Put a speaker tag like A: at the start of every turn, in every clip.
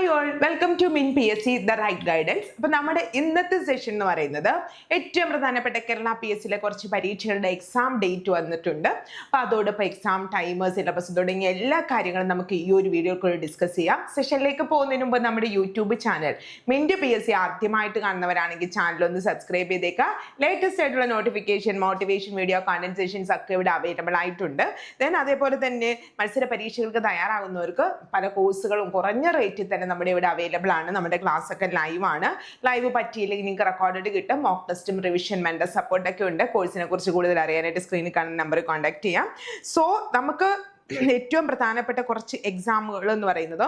A: Hi all, welcome to മിൻ PSC the right guidance. അപ്പോൾ നമ്മുടെ ഇന്നത്തെ സെഷൻ എന്ന് പറയുന്നത് ഏറ്റവും പ്രധാനപ്പെട്ട കേരള PSCയിലെ കുറച്ച് പരീക്ഷകളുടെ എക്സാം ഡേറ്റ് വന്നിട്ടുണ്ട്. അപ്പോൾ അതോടൊപ്പം എക്സാം ടൈമ്, സിലബസ് തുടങ്ങിയ എല്ലാ കാര്യങ്ങളും നമുക്ക് ഈ ഒരു വീഡിയോയിൽ കൂടി ഡിസ്കസ് ചെയ്യാം. സെഷനിലേക്ക് പോകുന്നതിന് മുമ്പ് നമ്മുടെ യൂട്യൂബ് ചാനൽ മിൻറ്റ് PSC ആദ്യമായിട്ട് കാണുന്നവരാണെങ്കിൽ ചാനൽ ഒന്ന് സബ്സ്ക്രൈബ് ചെയ്തേക്കുക. ലേറ്റസ്റ്റ് ആയിട്ടുള്ള നോട്ടിഫിക്കേഷൻ, മോട്ടിവേഷൻ വീഡിയോ, കണ്ടൻസേഷൻസ് ഒക്കെ ഇവിടെ അവൈലബിൾ ആയിട്ടുണ്ട്. ദെൻ അതേപോലെ തന്നെ മത്സര പരീക്ഷകൾക്ക് തയ്യാറാകുന്നവർക്ക് പല കോഴ്സുകളും കുറഞ്ഞ റേറ്റിൽ തന്നെ നമ്മുടെ ഇവിടെ അവൈലബിൾ ആണ്. നമ്മുടെ ക്ലാസ് ഒക്കെ ലൈവ് ആണ്. ലൈവ് പറ്റിയില്ലെങ്കിൽ നിങ്ങൾക്ക് റെക്കോർഡ് കിട്ടും. മോക്ക് ടെസ്റ്റും റിവിഷൻ മെന്റർ സപ്പോർട്ട് ഒക്കെ ഉണ്ട്. കോഴ്സിനെ കുറിച്ച് കൂടുതൽ അറിയാനായിട്ട് സ്ക്രീനിൽ കാണുന്ന നമ്പറിൽ കോൺടാക്ട് ചെയ്യാം. സോ നമുക്ക് ഏറ്റവും പ്രധാനപ്പെട്ട കുറച്ച് എക്സാമുകൾ എന്ന് പറയുന്നത്,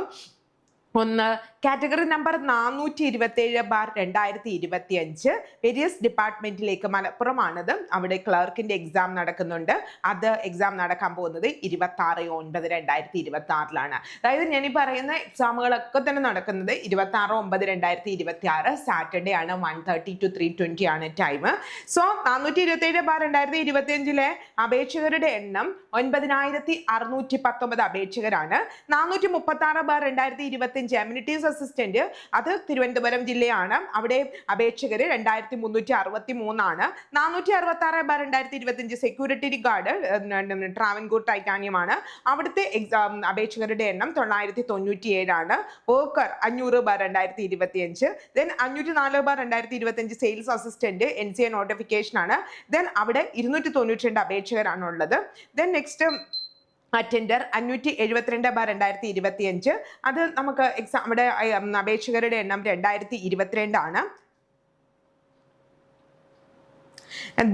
A: ഒന്ന് കാറ്റഗറി നമ്പർ 427/2025 വേരിയസ് ഡിപ്പാർട്ട്മെന്റിലേക്ക് മലപ്പുറമാണത്. അവിടെ ക്ലർക്കിന്റെ എക്സാം നടക്കുന്നുണ്ട്. അത് എക്സാം നടക്കാൻ പോകുന്നത് 26/9/2026 അതായത് ഞാൻ ഈ പറയുന്ന എക്സാമുകളൊക്കെ തന്നെ നടക്കുന്നത് 26/9/2026 സാറ്റർഡേ ആണ്. 1:30 to 3:20 ആണ് ടൈം. സോ 427/2025 അപേക്ഷകരുടെ എണ്ണം 9619 അപേക്ഷകരാണ്. 436/2025 അമ്യൂണിറ്റീസ് അസിസ്റ്റന്റ്, അത് തിരുവനന്തപുരം ജില്ലയാണ്. അവിടെ അപേക്ഷകർ 2363 466/2025 സെക്യൂരിറ്റി ഗാർഡ് ട്രാവൻകൂർ ടൈറ്റാനിയമാണ്. അവിടുത്തെ എക്സാം അപേക്ഷകരുടെ എണ്ണം 997 worker 500/2025. Then 504/2025 sales assistant NCA notification ആണ്. ദെൻ അവിടെ 292 അപേക്ഷകരാണുള്ളത്. Then next attender 572/2025. അത് നമുക്ക് എക്സാം അവിടെ അപേക്ഷകരുടെ എണ്ണം 2022 ആണ്.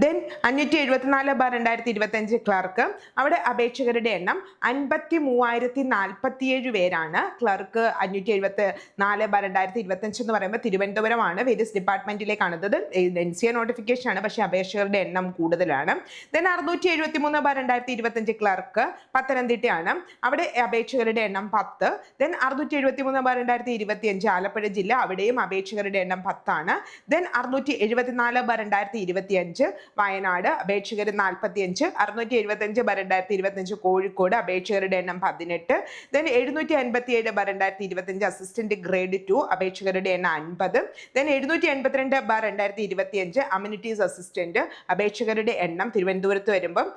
A: ദെൻ 574/2025 ക്ലർക്ക്, അവിടെ അപേക്ഷകരുടെ എണ്ണം 53,047 പേരാണ്. ക്ലർക്ക് 574/2025 എന്ന് പറയുമ്പോൾ തിരുവനന്തപുരമാണ്, വേരിയസ് ഡിപ്പാർട്ട്മെന്റിലേക്കാണ്. ഇത് NCA നോട്ടിഫിക്കേഷൻ ആണ്, പക്ഷേ അപേക്ഷകരുടെ എണ്ണം കൂടുതലാണ്. ദെൻ 673/2025 ക്ലർക്ക് പത്തനംതിട്ടയാണ്. അവിടെ അപേക്ഷകരുടെ എണ്ണം 10. ദെൻ 673/2025 ആലപ്പുഴ ജില്ല, അവിടെയും അപേക്ഷകരുടെ എണ്ണം 10 ആണ്. ദെൻ 674/2025 വയനാട്, അപേക്ഷകർ 45. 675/2025 കോഴിക്കോട്, അപേക്ഷകരുടെ എണ്ണം 18. ദെൻ 757/2025 അസിസ്റ്റന്റ് ഗ്രേഡ് 2, അപേക്ഷകരുടെ എണ്ണം 50. ദെൻ 782/2025 അമ്യൂണിറ്റീസ് അസിസ്റ്റന്റ്, അപേക്ഷകരുടെ എണ്ണം തിരുവനന്തപുരത്ത് വരുമ്പം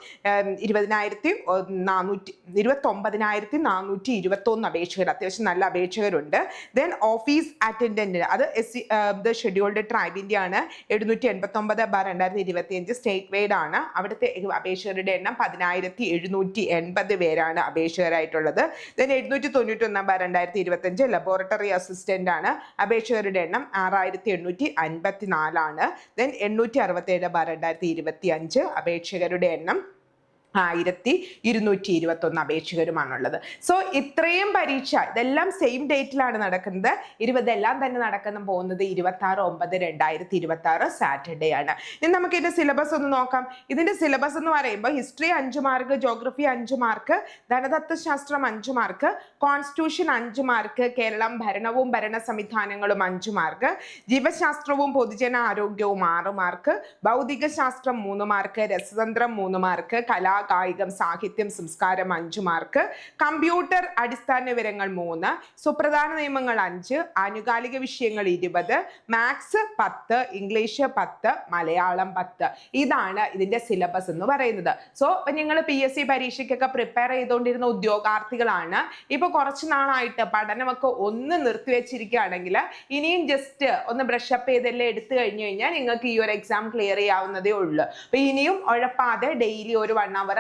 A: 29,421 അപേക്ഷകർ, അത്യാവശ്യം നല്ല അപേക്ഷകരുണ്ട്. ദെൻ ഓഫീസ് അറ്റൻഡന്റ്, അത് ഷെഡ്യൂൾഡ് ട്രൈബിന്റെ ആണ്. 789/2025 സ്റ്റേറ്റ് വൈഡ് ആണ്. അവിടുത്തെ അപേക്ഷകരുടെ എണ്ണം 10,780 പേരാണ് അപേക്ഷകരായിട്ടുള്ളത്. ദെൻ 791/2025 ലബോറട്ടറി അസിസ്റ്റന്റ് ആണ്. അപേക്ഷകരുടെ എണ്ണം 6,854 ആണ്. ദെൻ 867/2025 അപേക്ഷകരുടെ എണ്ണം 1,221 അപേക്ഷകരുമാണുള്ളത്. സോ ഇത്രയും പരീക്ഷ ഇതെല്ലാം സെയിം ഡേറ്റിലാണ് നടക്കുന്നത്. ഇതെല്ലാം തന്നെ നടക്കുന്ന പോകുന്നത് 26/9/2026 സാറ്റർഡേ ആണ്. ഇനി നമുക്ക് ഇതിന്റെ സിലബസ് ഒന്ന് നോക്കാം. ഇതിന്റെ സിലബസ് എന്ന് പറയുമ്പോൾ ഹിസ്റ്ററി 5 മാർക്ക്, ജോഗ്രഫി 5 മാർക്ക്, ധനതത്വശാസ്ത്രം 5 മാർക്ക്, കോൺസ്റ്റിറ്റ്യൂഷൻ 5 മാർക്ക്, കേരളം ഭരണവും ഭരണ സംവിധാനങ്ങളും 5 മാർക്ക്, ജീവശാസ്ത്രവും പൊതുജന ആരോഗ്യവും 6 മാർക്ക്, ഭൗതിക ശാസ്ത്രം 3 മാർക്ക്, രസതന്ത്രം 3 മാർക്ക്, കലാ കായികം സാഹിത്യം സംസ്കാരം 5 മാർക്ക്, കമ്പ്യൂട്ടർ അടിസ്ഥാന വിവരങ്ങൾ 3, സുപ്രധാന നിയമങ്ങൾ 5, ആനുകാലിക വിഷയങ്ങൾ 20, മാത്സ് 10, ഇംഗ്ലീഷ് 10, മലയാളം 10. ഇതാണ് ഇതിന്റെ സിലബസ് എന്ന് പറയുന്നത്. സോ നിങ്ങൾ PSC പരീക്ഷയ്ക്കൊക്കെ പ്രിപ്പയർ ചെയ്തുകൊണ്ടിരുന്ന ഉദ്യോഗാർത്ഥികളാണ്. ഇപ്പൊ കുറച്ച് നാളായിട്ട് പഠനമൊക്കെ ഒന്ന് നിർത്തിവെച്ചിരിക്കുകയാണെങ്കിൽ ഇനിയും ജസ്റ്റ് ഒന്ന് ബ്രഷപ്പ് ചെയ്തെല്ലാം എടുത്തു കഴിഞ്ഞു കഴിഞ്ഞാൽ നിങ്ങൾക്ക് ഈ ഒരു എക്സാം ക്ലിയർ ചെയ്യാവുന്നതേ ഉള്ളൂ. അപ്പൊ ഇനിയും ഉഴപ്പാതെ ഡെയിലി ഒരു 1 hour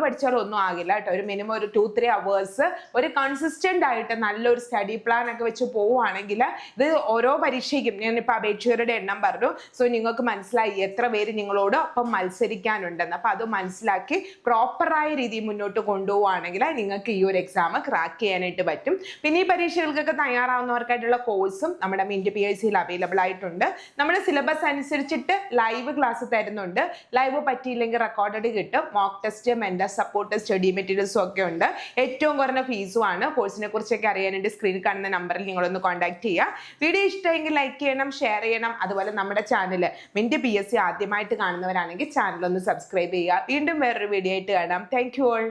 A: പഠിച്ചാൽ ഒന്നും ആകില്ല കേട്ടോ. ഒരു മിനിമം ഒരു 2-3 hours ഒരു കൺസിസ്റ്റന്റ് ആയിട്ട് നല്ലൊരു സ്റ്റഡി പ്ലാൻ ഒക്കെ വെച്ച് പോവുകയാണെങ്കിൽ ഇത് ഓരോ പരീക്ഷയ്ക്കും, ഞാനിപ്പോൾ അപേക്ഷകരുടെ എണ്ണം പറഞ്ഞു. സോ നിങ്ങൾക്ക് മനസ്സിലായി എത്ര പേര് നിങ്ങളോട് ഒപ്പം മത്സരിക്കാനുണ്ടെന്ന്. അപ്പൊ അത് മനസ്സിലാക്കി പ്രോപ്പറായ രീതിയിൽ മുന്നോട്ട് കൊണ്ടുപോവുകയാണെങ്കിൽ നിങ്ങൾക്ക് ഈ ഒരു എക്സാം ക്രാക്ക് ചെയ്യാനായിട്ട് പറ്റും. പിന്നെ ഈ പരീക്ഷകൾക്കൊക്കെ തയ്യാറാവുന്നവർക്കായിട്ടുള്ള കോഴ്സും നമ്മുടെ മിൻറ്റ് PSCയിൽ അവൈലബിൾ ആയിട്ടുണ്ട്. നമ്മുടെ സിലബസ് അനുസരിച്ചിട്ട് ലൈവ് ക്ലാസ് തരുന്നുണ്ട്. ലൈവ് പറ്റിയില്ലെങ്കിൽ റെക്കോർഡഡ് കിട്ടും. Mock test, mentor support, study മെറ്റീരിയൽസും ഒക്കെ ഉണ്ട്. ഏറ്റവും കുറഞ്ഞ ഫീസും ആണ്. കോഴ്സിനെ കുറിച്ചൊക്കെ അറിയാനായിട്ട് സ്ക്രീനിൽ കാണുന്ന നമ്പറിൽ നിങ്ങളൊന്ന് കോൺടാക്ട് ചെയ്യുക. വീഡിയോ ഇഷ്ടമെങ്കിൽ ലൈക്ക് ചെയ്യണം, ഷെയർ ചെയ്യണം. അതുപോലെ നമ്മുടെ ചാനൽ മിൻറ്റ് PSC ആദ്യമായിട്ട് കാണുന്നവരാണെങ്കിൽ ചാനൽ ഒന്ന് സബ്സ്ക്രൈബ് ചെയ്യുക. വീണ്ടും വേറൊരു വീഡിയോ ആയിട്ട് കാണാം. Thank you all.